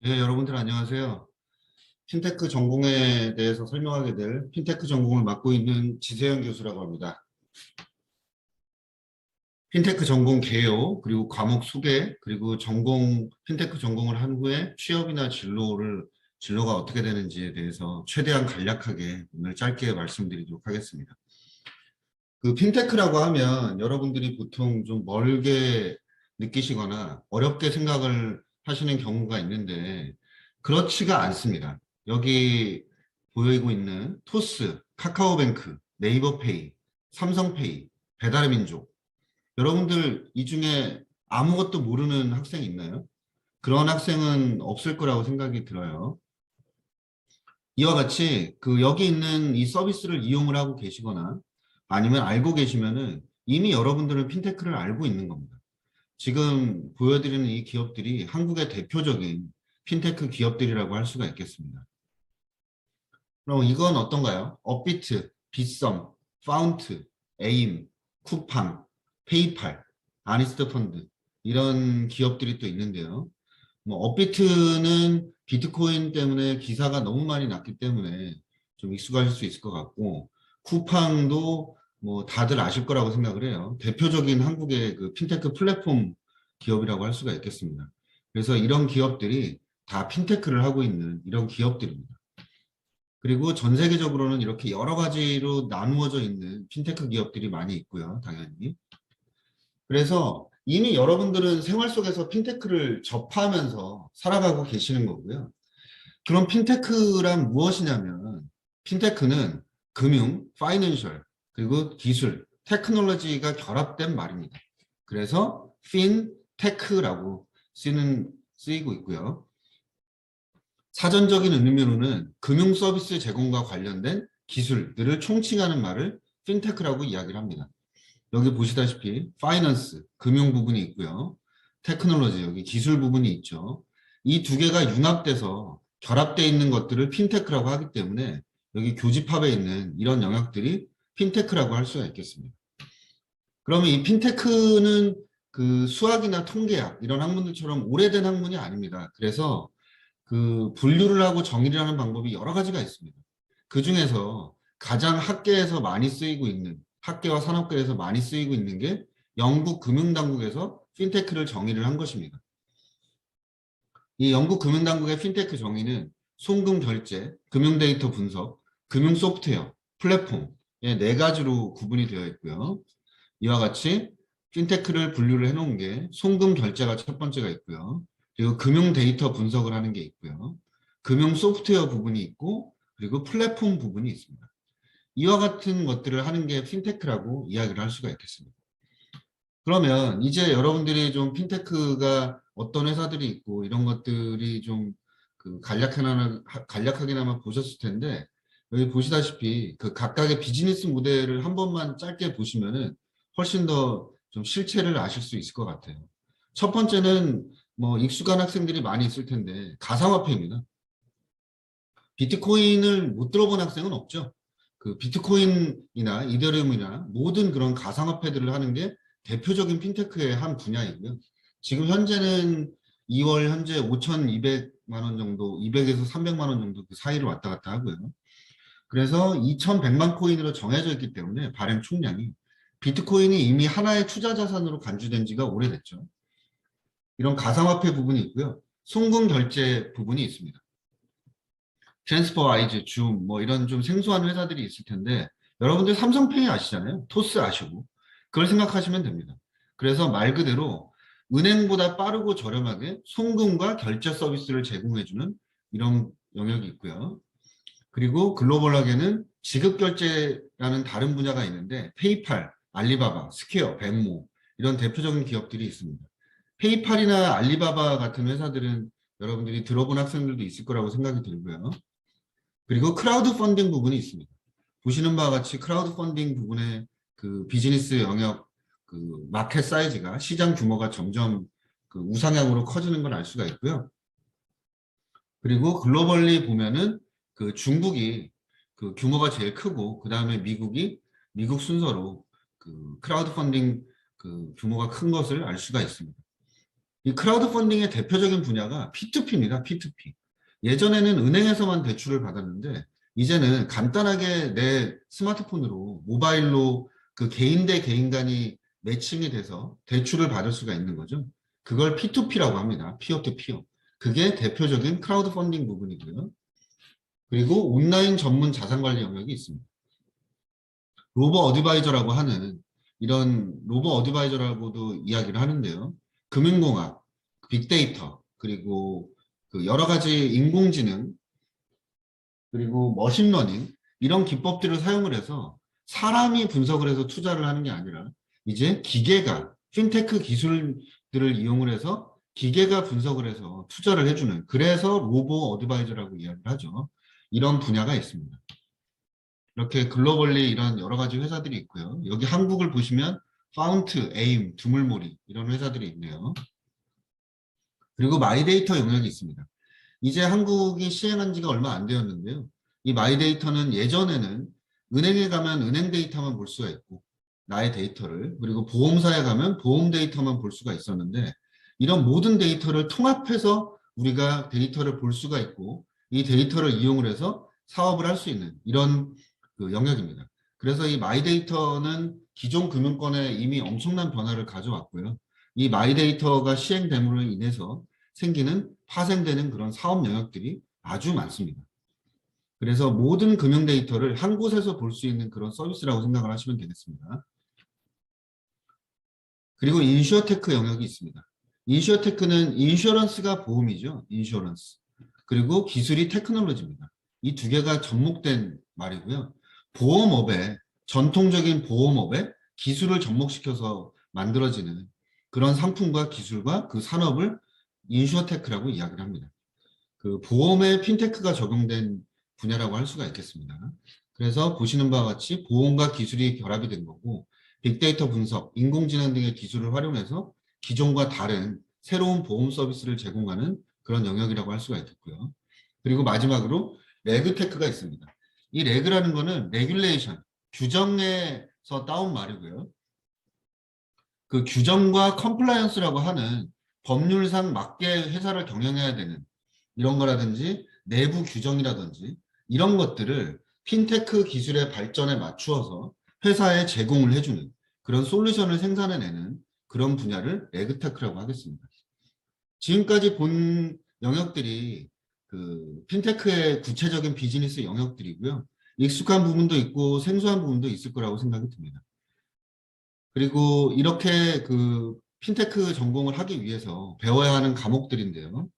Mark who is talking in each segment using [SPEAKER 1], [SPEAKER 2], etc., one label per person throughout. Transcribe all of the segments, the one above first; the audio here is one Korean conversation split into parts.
[SPEAKER 1] 네, 여러분들 안녕하세요. 핀테크 전공에 대해서 설명하게 될 핀테크 전공을 맡고 있는 지세현 교수라고 합니다. 핀테크 전공 개요, 그리고 과목 소개, 그리고 핀테크 전공을 한 후에 취업이나 진로가 어떻게 되는지에 대해서 최대한 간략하게 오늘 짧게 말씀드리도록 하겠습니다. 그 핀테크라고 하면 여러분들이 보통 좀 멀게 느끼시거나 어렵게 생각을 하시는 경우가 있는데 그렇지가 않습니다. 여기 보이고 있는 토스, 카카오뱅크, 네이버페이, 삼성페이, 배달의 민족. 여러분들 이 중에 아무것도 모르는 학생 있나요? 그런 학생은 없을 거라고 생각이 들어요. 이와 같이 그 여기 있는 이 서비스를 이용을 하고 계시거나 아니면 알고 계시면은 이미 여러분들은 핀테크를 알고 있는 겁니다. 지금 보여드리는 이 기업들이 한국의 대표적인 핀테크 기업들이라고 할 수가 있겠습니다. 그럼 이건 어떤가요? 업비트, 빗썸, 파운트, 에임, 쿠팡, 페이팔, 아니스트 펀드 이런 기업들이 또 있는데요. 뭐 업비트는 비트코인 때문에 기사가 너무 많이 났기 때문에 좀 익숙하실 수 있을 것 같고 쿠팡도 뭐 다들 아실 거라고 생각을 해요. 대표적인 한국의 그 핀테크 플랫폼 기업이라고 할 수가 있겠습니다. 그래서 이런 기업들이 다 핀테크를 하고 있는 이런 기업들입니다. 그리고 전 세계적으로는 이렇게 여러 가지로 나누어져 있는 핀테크 기업들이 많이 있고요, 당연히. 그래서 이미 여러분들은 생활 속에서 핀테크를 접하면서 살아가고 계시는 거고요. 그럼 핀테크란 무엇이냐면 핀테크는 금융, 파이낸셜, 그리고 기술, 테크놀로지가 결합된 말입니다. 그래서 핀테크라고 쓰이고 있고요. 사전적인 의미로는 금융 서비스 제공과 관련된 기술들을 총칭하는 말을 핀테크라고 이야기를 합니다. 여기 보시다시피 파이낸스, 금융 부분이 있고요. 테크놀로지, 여기 기술 부분이 있죠. 이 두 개가 융합돼서 결합되어 있는 것들을 핀테크라고 하기 때문에 여기 교집합에 있는 이런 영역들이 핀테크라고 할 수가 있겠습니다. 그러면 이 핀테크는 그 수학이나 통계학 이런 학문들처럼 오래된 학문이 아닙니다. 그래서 그 분류를 하고 정의를 하는 방법이 여러 가지가 있습니다. 그 중에서 가장 학계에서 많이 쓰이고 있는, 학계와 산업계에서 많이 쓰이고 있는 게 영국 금융당국에서 핀테크를 정의를 한 것입니다. 이 영국 금융당국의 핀테크 정의는 송금 결제, 금융 데이터 분석, 금융 소프트웨어, 플랫폼 네 가지로 구분이 되어 있고요. 이와 같이 핀테크를 분류를 해놓은 게 송금 결제가 첫 번째가 있고요. 그리고 금융 데이터 분석을 하는 게 있고요. 금융 소프트웨어 부분이 있고 그리고 플랫폼 부분이 있습니다. 이와 같은 것들을 하는 게 핀테크라고 이야기를 할 수가 있겠습니다. 그러면 이제 여러분들이 좀 핀테크가 어떤 회사들이 있고 이런 것들이 좀 그 간략하게나마 보셨을 텐데 여기 보시다시피 그 각각의 비즈니스 모델을 한 번만 짧게 보시면은 훨씬 더 좀 실체를 아실 수 있을 것 같아요. 첫 번째는 뭐 익숙한 학생들이 많이 있을 텐데 가상화폐입니다. 비트코인을 못 들어본 학생은 없죠. 그 비트코인이나 이더리움이나 모든 그런 가상화폐들을 하는 게 대표적인 핀테크의 한 분야이고요. 지금 현재는 2월 현재 5,200만 원 정도, 200에서 300만 원 정도 그 사이를 왔다 갔다 하고요. 그래서 2,100만 코인으로 정해져 있기 때문에 발행 총량이 비트코인이 이미 하나의 투자 자산으로 간주된 지가 오래됐죠. 이런 가상화폐 부분이 있고요. 송금 결제 부분이 있습니다. 트랜스퍼와이즈, 줌, 뭐 이런 좀 생소한 회사들이 있을 텐데 여러분들 삼성페이 아시잖아요. 토스 아시고 그걸 생각하시면 됩니다. 그래서 말 그대로 은행보다 빠르고 저렴하게 송금과 결제 서비스를 제공해주는 이런 영역이 있고요. 그리고 글로벌하게는 지급결제라는 다른 분야가 있는데 페이팔, 알리바바, 스퀘어, 벤모 이런 대표적인 기업들이 있습니다. 페이팔이나 알리바바 같은 회사들은 여러분들이 들어본 학생들도 있을 거라고 생각이 들고요. 그리고 크라우드 펀딩 부분이 있습니다. 보시는 바와 같이 크라우드 펀딩 부분의 그 비즈니스 영역, 그 마켓 사이즈가 시장 규모가 점점 그 우상향으로 커지는 걸 알 수가 있고요. 그리고 글로벌리 보면은 그 중국이 그 규모가 제일 크고 그 다음에 미국 순서로 그 크라우드 펀딩 그 규모가 큰 것을 알 수가 있습니다. 이 크라우드 펀딩의 대표적인 분야가 P2P입니다. P2P. 예전에는 은행에서만 대출을 받았는데 이제는 간단하게 내 스마트폰으로 모바일로 그 개인 대 개인 간이 매칭이 돼서 대출을 받을 수가 있는 거죠. 그걸 P2P라고 합니다. 피어 투 피어. 그게 대표적인 크라우드 펀딩 부분이고요. 그리고 온라인 전문 자산 관리 영역이 있습니다. 로보 어드바이저라고 하는 이런 로보 어드바이저라고도 이야기를 하는데요. 금융공학, 빅데이터, 그리고 그 여러 가지 인공지능, 그리고 머신러닝 이런 기법들을 사용을 해서 사람이 분석을 해서 투자를 하는 게 아니라 이제 기계가 핀테크 기술들을 이용을 해서 기계가 분석을 해서 투자를 해주는 그래서 로보 어드바이저라고 이야기를 하죠. 이런 분야가 있습니다. 이렇게 글로벌리 이런 여러 가지 회사들이 있고요. 여기 한국을 보시면 파운트, 에임, 두물모리 이런 회사들이 있네요. 그리고 마이데이터 영역이 있습니다. 이제 한국이 시행한 지가 얼마 안 되었는데요. 이 마이데이터는 예전에는 은행에 가면 은행 데이터만 볼 수가 있고 나의 데이터를 그리고 보험사에 가면 보험 데이터만 볼 수가 있었는데 이런 모든 데이터를 통합해서 우리가 데이터를 볼 수가 있고 이 데이터를 이용을 해서 사업을 할 수 있는 이런 그 영역입니다. 그래서 이 마이데이터는 기존 금융권에 이미 엄청난 변화를 가져왔고요. 이 마이데이터가 시행됨으로 인해서 생기는 파생되는 그런 사업 영역들이 아주 많습니다. 그래서 모든 금융 데이터를 한 곳에서 볼 수 있는 그런 서비스라고 생각을 하시면 되겠습니다. 그리고 인슈어테크 영역이 있습니다. 인슈어테크는 인슈어런스가 보험이죠. 인슈어런스. 그리고 기술이 테크놀로지입니다. 이 두 개가 접목된 말이고요. 보험업에 전통적인 보험업에 기술을 접목시켜서 만들어지는 그런 상품과 기술과 그 산업을 인슈어테크라고 이야기를 합니다. 그 보험에 핀테크가 적용된 분야라고 할 수가 있겠습니다. 그래서 보시는 바와 같이 보험과 기술이 결합이 된 거고 빅데이터 분석, 인공지능 등의 기술을 활용해서 기존과 다른 새로운 보험 서비스를 제공하는 그런 영역이라고 할 수가 있겠고요. 그리고 마지막으로 레그테크가 있습니다. 이 레그라는 거는 레귤레이션, 규정에서 따온 말이고요. 그 규정과 컴플라이언스라고 하는 법률상 맞게 회사를 경영해야 되는 이런 거라든지 내부 규정이라든지 이런 것들을 핀테크 기술의 발전에 맞추어서 회사에 제공을 해주는 그런 솔루션을 생산해내는 그런 분야를 레그테크라고 하겠습니다. 지금까지 본 영역들이 그 핀테크의 구체적인 비즈니스 영역들이고요. 익숙한 부분도 있고 생소한 부분도 있을 거라고 생각이 듭니다. 그리고 이렇게 그 핀테크 전공을 하기 위해서 배워야 하는 과목들인데요.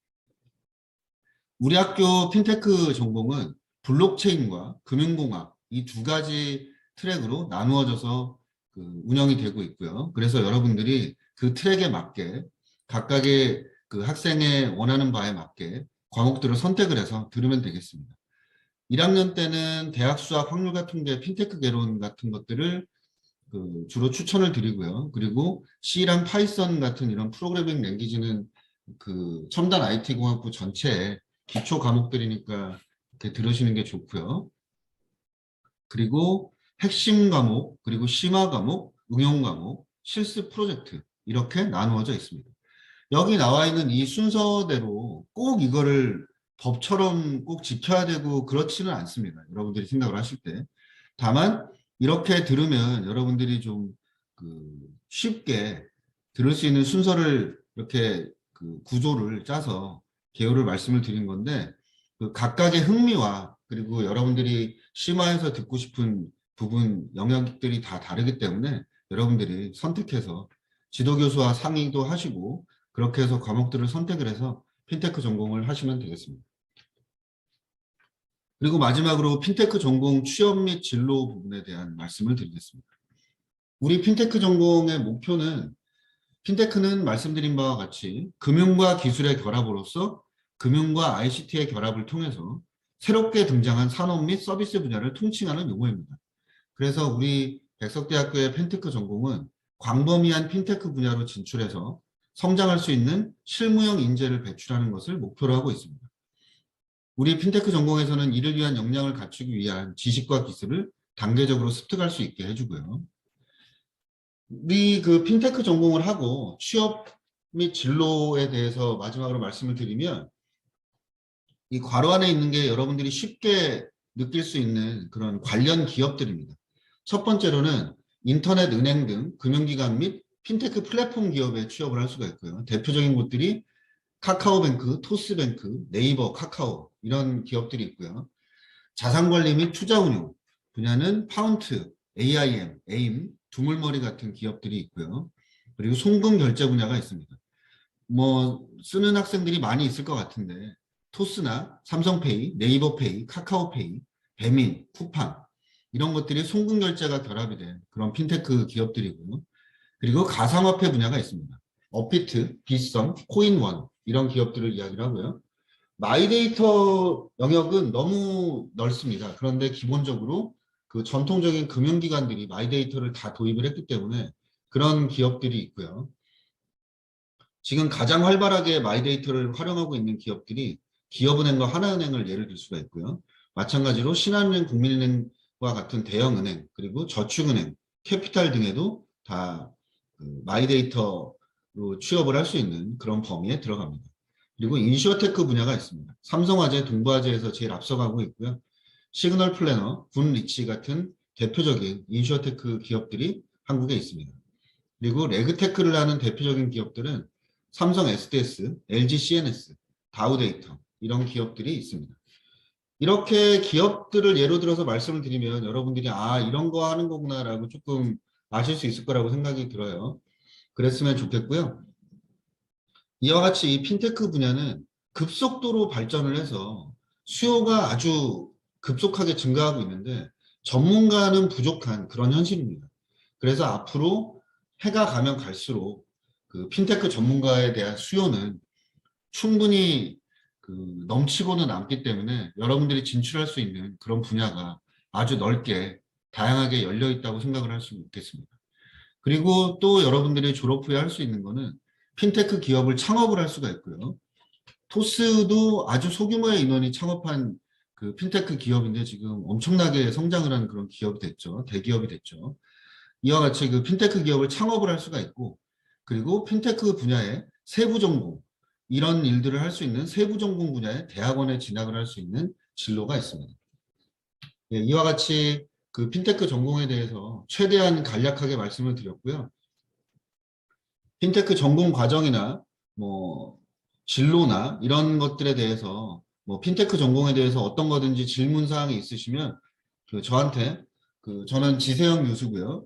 [SPEAKER 1] 우리 학교 핀테크 전공은 블록체인과 금융공학 이 두 가지 트랙으로 나누어져서 그 운영이 되고 있고요. 그래서 여러분들이 그 트랙에 맞게 각각의 그 학생의 원하는 바에 맞게 과목들을 선택을 해서 들으면 되겠습니다. 1학년 때는 대학 수학, 확률과 통계, 핀테크 개론 같은 것들을 그 주로 추천을 드리고요. 그리고 C랑 파이썬 같은 이런 프로그래밍 랭귀지는 그 첨단 IT 공학부 전체에 기초 과목들이니까 이렇게 들으시는 게 좋고요. 그리고 핵심 과목, 그리고 심화 과목, 응용 과목, 실습 프로젝트 이렇게 나누어져 있습니다. 여기 나와 있는 이 순서대로 꼭 이거를 법처럼 꼭 지켜야 되고 그렇지는 않습니다. 여러분들이 생각을 하실 때. 다만 이렇게 들으면 여러분들이 좀 그 쉽게 들을 수 있는 순서를 이렇게 그 구조를 짜서 개요를 말씀을 드린 건데 그 각각의 흥미와 그리고 여러분들이 심화해서 듣고 싶은 부분 영역들이 다 다르기 때문에 여러분들이 선택해서 지도교수와 상의도 하시고 그렇게 해서 과목들을 선택을 해서 핀테크 전공을 하시면 되겠습니다. 그리고 마지막으로 핀테크 전공 취업 및 진로 부분에 대한 말씀을 드리겠습니다. 우리 핀테크 전공의 목표는 핀테크는 말씀드린 바와 같이 금융과 기술의 결합으로서 금융과 ICT의 결합을 통해서 새롭게 등장한 산업 및 서비스 분야를 통칭하는 용어입니다. 그래서 우리 백석대학교의 핀테크 전공은 광범위한 핀테크 분야로 진출해서 성장할 수 있는 실무형 인재를 배출하는 것을 목표로 하고 있습니다. 우리 핀테크 전공에서는 이를 위한 역량을 갖추기 위한 지식과 기술을 단계적으로 습득할 수 있게 해주고요. 우리 그 핀테크 전공을 하고 취업 및 진로에 대해서 마지막으로 말씀을 드리면 이 괄호 안에 있는 게 여러분들이 쉽게 느낄 수 있는 그런 관련 기업들입니다. 첫 번째로는 인터넷 은행 등 금융기관 및 핀테크 플랫폼 기업에 취업을 할 수가 있고요. 대표적인 곳들이 카카오뱅크, 토스뱅크, 네이버, 카카오 이런 기업들이 있고요. 자산관리 및 투자운용 분야는 파운트, AIM, 에임, 두물머리 같은 기업들이 있고요. 그리고 송금결제 분야가 있습니다. 뭐 쓰는 학생들이 많이 있을 것 같은데 토스나 삼성페이, 네이버페이, 카카오페이, 배민, 쿠팡 이런 것들이 송금결제가 결합이 된 그런 핀테크 기업들이고요. 그리고 가상화폐 분야가 있습니다. 업비트, 빗썸, 코인원 이런 기업들을 이야기를 하고요. 마이데이터 영역은 너무 넓습니다. 그런데 기본적으로 그 전통적인 금융기관들이 마이데이터를 다 도입을 했기 때문에 그런 기업들이 있고요. 지금 가장 활발하게 마이데이터를 활용하고 있는 기업들이 기업은행과 하나은행을 예를 들 수가 있고요. 마찬가지로 신한은행, 국민은행과 같은 대형은행, 그리고 저축은행, 캐피탈 등에도 다 마이데이터로 취업을 할 수 있는 그런 범위에 들어갑니다. 그리고 인슈어테크 분야가 있습니다. 삼성화재, 동부화재에서 제일 앞서가고 있고요. 시그널 플래너, 군리치 같은 대표적인 인슈어테크 기업들이 한국에 있습니다. 그리고 레그테크를 하는 대표적인 기업들은 삼성 SDS, LG CNS, 다우데이터 이런 기업들이 있습니다. 이렇게 기업들을 예로 들어서 말씀을 드리면 여러분들이 아 이런 거 하는 거구나라고 조금 아실 수 있을 거라고 생각이 들어요. 그랬으면 좋겠고요. 이와 같이 이 핀테크 분야는 급속도로 발전을 해서 수요가 아주 급속하게 증가하고 있는데 전문가는 부족한 그런 현실입니다. 그래서 앞으로 해가 가면 갈수록 그 핀테크 전문가에 대한 수요는 충분히 그 넘치고는 남기 때문에 여러분들이 진출할 수 있는 그런 분야가 아주 넓게 다양하게 열려 있다고 생각을 할 수 있겠습니다. 그리고 또 여러분들이 졸업 후에 할 수 있는 거는 핀테크 기업을 창업을 할 수가 있고요. 토스도 아주 소규모의 인원이 창업한 그 핀테크 기업인데 지금 엄청나게 성장을 한 그런 기업이 됐죠. 대기업이 됐죠. 이와 같이 그 핀테크 기업을 창업을 할 수가 있고 그리고 핀테크 분야의 세부 전공 이런 일들을 할 수 있는 세부 전공 분야의 대학원에 진학을 할 수 있는 진로가 있습니다. 예, 이와 같이 그 핀테크 전공에 대해서 최대한 간략하게 말씀을 드렸고요. 핀테크 전공 과정이나 뭐 진로나 이런 것들에 대해서 뭐 핀테크 전공에 대해서 어떤 거든지 질문 사항이 있으시면 그 저한테 그 저는 지세영 교수고요.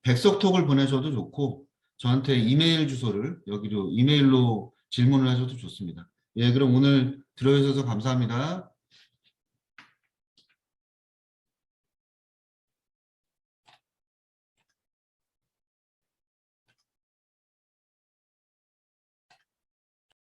[SPEAKER 1] 백석톡을 보내셔도 좋고 저한테 이메일 주소를 여기로 이메일로 질문을 하셔도 좋습니다. 예, 그럼 오늘 들어주셔서 감사합니다.